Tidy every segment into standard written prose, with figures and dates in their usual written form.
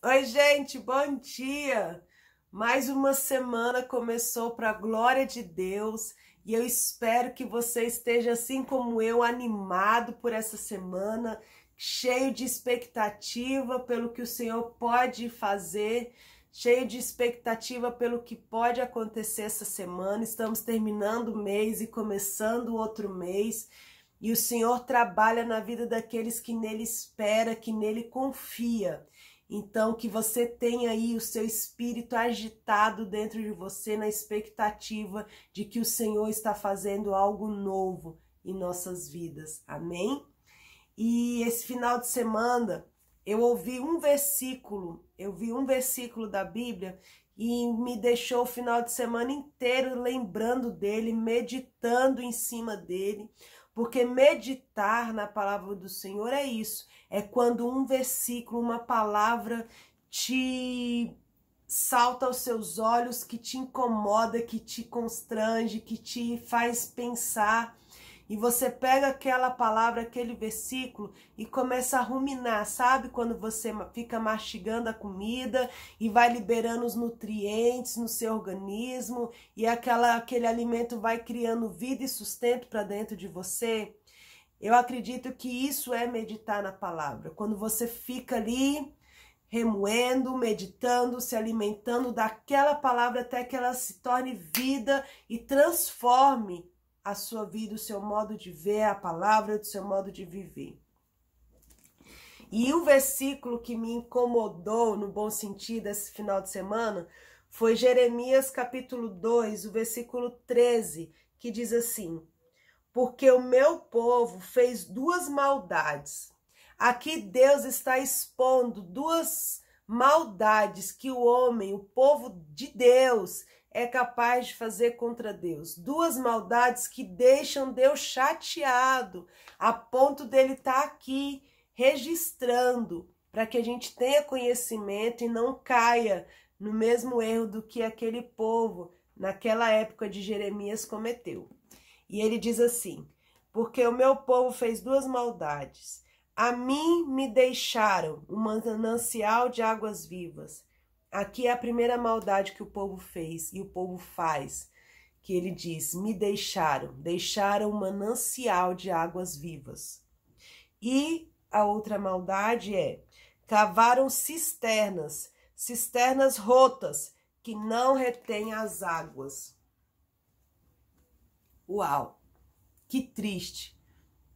Oi, gente, bom dia! Mais uma semana começou para a glória de Deus e eu espero que você esteja, assim como eu, animado por essa semana, cheio de expectativa pelo que o Senhor pode fazer, cheio de expectativa pelo que pode acontecer essa semana. Estamos terminando o mês e começando outro mês. E o Senhor trabalha na vida daqueles que nele espera, que nele confia. Então, que você tenha aí o seu espírito agitado dentro de você na expectativa de que o Senhor está fazendo algo novo em nossas vidas. Amém? E esse final de semana eu ouvi um versículo, da Bíblia e me deixou o final de semana inteiro lembrando dele, meditando em cima dele. Porque meditar na palavra do Senhor é isso, é quando um versículo, uma palavra te salta aos seus olhos, que te incomoda, que te constrange, que te faz pensar. E você pega aquela palavra, aquele versículo e começa a ruminar, sabe? Quando você fica mastigando a comida e vai liberando os nutrientes no seu organismo e aquele alimento vai criando vida e sustento para dentro de você. Eu acredito que isso é meditar na palavra. Quando você fica ali remoendo, meditando, se alimentando daquela palavra até que ela se torne vida e transforme a sua vida, o seu modo de ver a palavra, o seu modo de viver. E o versículo que me incomodou, no bom sentido, esse final de semana, foi Jeremias capítulo 2, o versículo 13, que diz assim: porque o meu povo fez duas maldades. Aqui Deus está expondo duas maldades que o homem, o povo de Deus, é capaz de fazer contra Deus. Duas maldades que deixam Deus chateado, a ponto dele estar aqui registrando, para que a gente tenha conhecimento e não caia no mesmo erro do que aquele povo, naquela época de Jeremias, cometeu. E ele diz assim: porque o meu povo fez duas maldades. A mim me deixaram um manancial de águas vivas. Aqui é a primeira maldade que o povo fez e o povo faz, que ele diz: me deixaram um manancial de águas vivas. E a outra maldade é: cavaram cisternas rotas que não retêm as águas. Uau, que triste,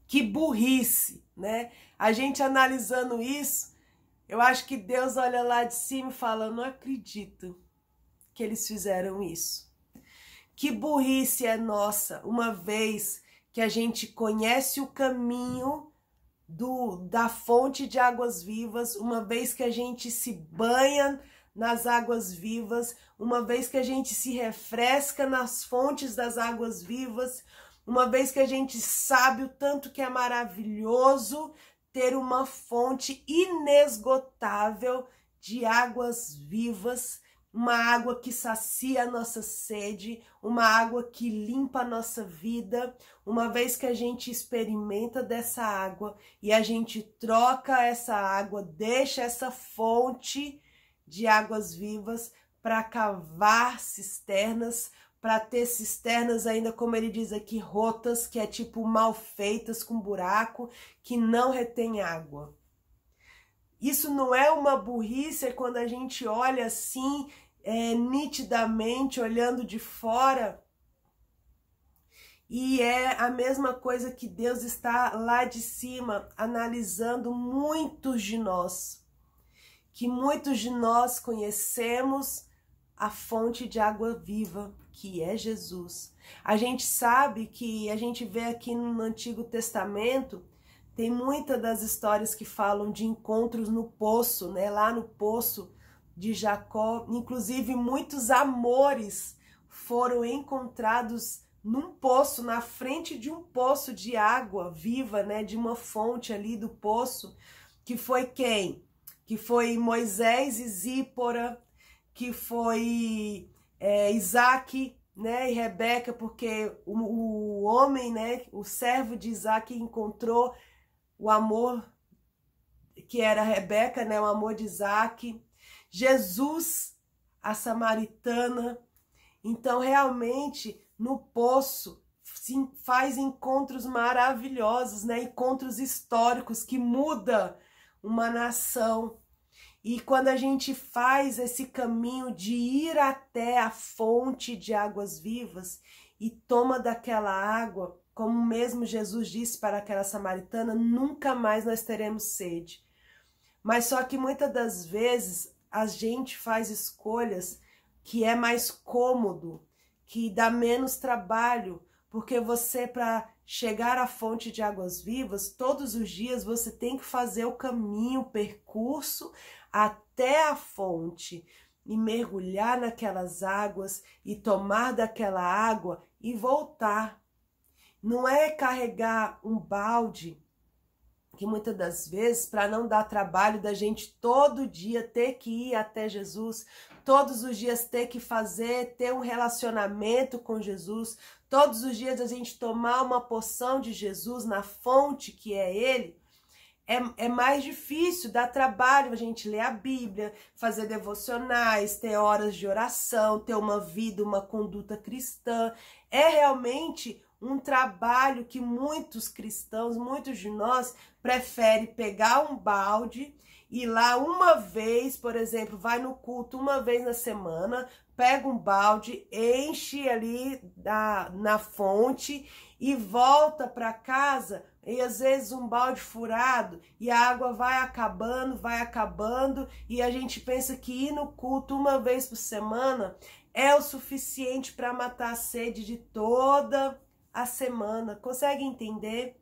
que burrice, né? A gente analisando isso, eu acho que Deus olha lá de cima e fala: não acredito que eles fizeram isso. Que burrice é nossa, uma vez que a gente conhece o caminho da fonte de águas vivas, uma vez que a gente se banha nas águas vivas, uma vez que a gente se refresca nas fontes das águas vivas, uma vez que a gente sabe o tanto que é maravilhoso ter uma fonte inesgotável de águas vivas, uma água que sacia a nossa sede, uma água que limpa a nossa vida, uma vez que a gente experimenta dessa água e a gente troca essa água, deixa essa fonte de águas vivas para cavar cisternas, para ter cisternas ainda, como ele diz aqui, rotas, que é tipo mal feitas, com buraco, que não retém água. Isso não é uma burrice quando a gente olha assim, nitidamente, olhando de fora? E é a mesma coisa que Deus está lá de cima, analisando muitos de nós. Que muitos de nós conhecemos a fonte de água viva, que é Jesus. A gente sabe que, a gente vê aqui no Antigo Testamento, tem muitas das histórias que falam de encontros no poço, né? Lá no poço de Jacó, inclusive muitos amores foram encontrados num poço, na frente de um poço de água viva, né? De uma fonte ali do poço, que foi quem? Que foi Moisés e Zípora, que foi Isaac, né, e Rebeca, porque o homem, né, o servo de Isaac encontrou o amor que era Rebeca, né, o amor de Isaac. Jesus, a samaritana. Então, realmente, no poço, sim, faz encontros maravilhosos, né? Encontros históricos que mudam uma nação. E quando a gente faz esse caminho de ir até a fonte de águas vivas e toma daquela água, como mesmo Jesus disse para aquela samaritana, nunca mais nós teremos sede. Mas só que muitas das vezes a gente faz escolhas que é mais cômodo, que dá menos trabalho, porque você, para chegar à fonte de águas vivas, todos os dias você tem que fazer o caminho, o percurso até a fonte e mergulhar naquelas águas e tomar daquela água e voltar. Não é carregar um balde, que muitas das vezes, para não dar trabalho da gente todo dia ter que ir até Jesus, todos os dias ter que ter um relacionamento com Jesus, todos os dias a gente tomar uma porção de Jesus na fonte que é Ele, é mais difícil, dá trabalho a gente ler a Bíblia, fazer devocionais, ter horas de oração, ter uma vida, uma conduta cristã. É realmente um trabalho que muitos cristãos, muitos de nós, preferem pegar um balde, ir lá uma vez, por exemplo, vai no culto uma vez na semana, pega um balde, enche ali na fonte e volta para casa, e às vezes um balde furado, e a água vai acabando, e a gente pensa que ir no culto uma vez por semana é o suficiente para matar a sede de toda a semana. Consegue entender?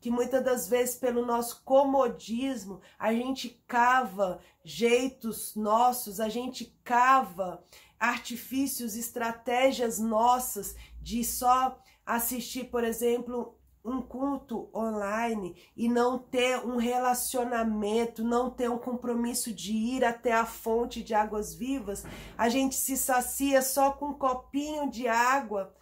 Que muitas das vezes, pelo nosso comodismo, a gente cava jeitos nossos, a gente cava artifícios, estratégias nossas de só assistir, por exemplo, um culto online e não ter um relacionamento, não ter um compromisso de ir até a fonte de águas vivas. A gente se sacia só com um copinho de água.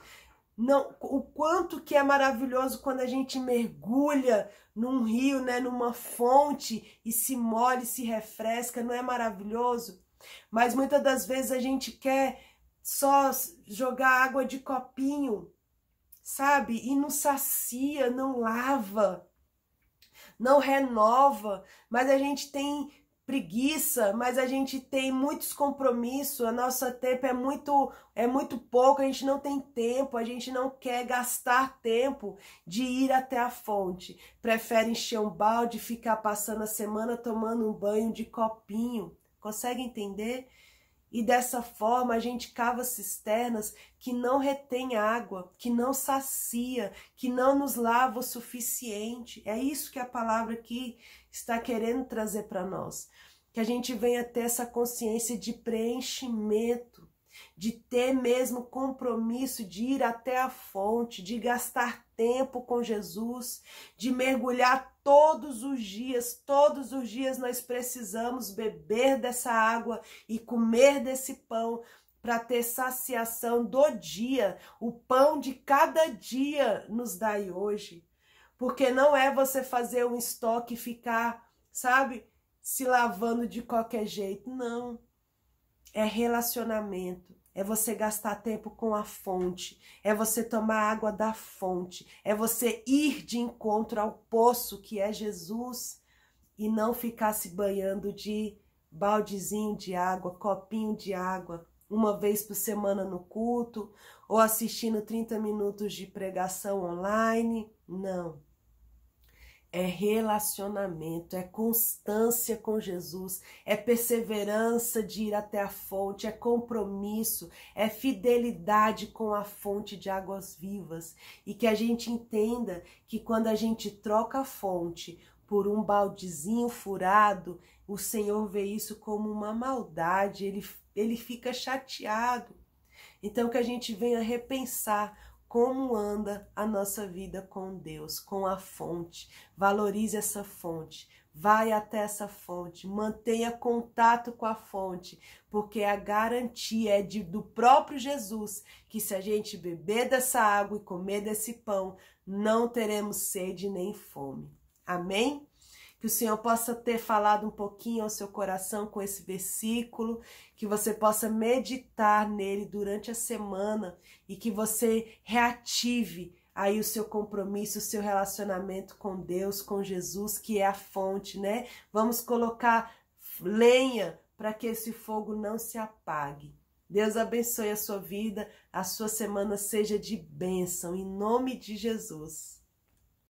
Não, o quanto que é maravilhoso quando a gente mergulha num rio, né, numa fonte e se molha, se refresca, não é maravilhoso? Mas muitas das vezes a gente quer só jogar água de copinho, sabe? E não sacia, não lava, não renova, mas a gente tem preguiça, mas a gente tem muitos compromissos, a nossa tempo é muito pouco, a gente não tem tempo, a gente não quer gastar tempo de ir até a fonte. Prefere encher um balde e ficar passando a semana tomando um banho de copinho. Consegue entender? E dessa forma a gente cava cisternas que não retém água, que não sacia, que não nos lava o suficiente. É isso que a palavra aqui está querendo trazer para nós. Que a gente venha ter essa consciência de preenchimento, de ter mesmo compromisso de ir até a fonte, de gastar tempo com Jesus, de mergulhar todos os dias nós precisamos beber dessa água e comer desse pão para ter saciação do dia. O pão de cada dia nos dai hoje, porque não é você fazer um estoque e ficar, sabe, se lavando de qualquer jeito, não. É relacionamento, é você gastar tempo com a fonte, é você tomar água da fonte, é você ir de encontro ao poço que é Jesus e não ficar se banhando de baldezinho de água, copinho de água, uma vez por semana no culto ou assistindo 30 minutos de pregação online. Não. É relacionamento, é constância com Jesus, é perseverança de ir até a fonte, é compromisso, é fidelidade com a fonte de águas vivas. E que a gente entenda que quando a gente troca a fonte por um baldezinho furado, o Senhor vê isso como uma maldade, ele fica chateado. Então que a gente venha repensar como anda a nossa vida com Deus, com a fonte. Valorize essa fonte, vai até essa fonte, mantenha contato com a fonte, porque a garantia é do próprio Jesus, que se a gente beber dessa água e comer desse pão, não teremos sede nem fome. Amém? que o Senhor possa ter falado um pouquinho ao seu coração com esse versículo, que você possa meditar nele durante a semana e que você reative aí o seu compromisso, o seu relacionamento com Deus, com Jesus, que é a fonte, né? Vamos colocar lenha para que esse fogo não se apague. Deus abençoe a sua vida, a sua semana seja de bênção, em nome de Jesus.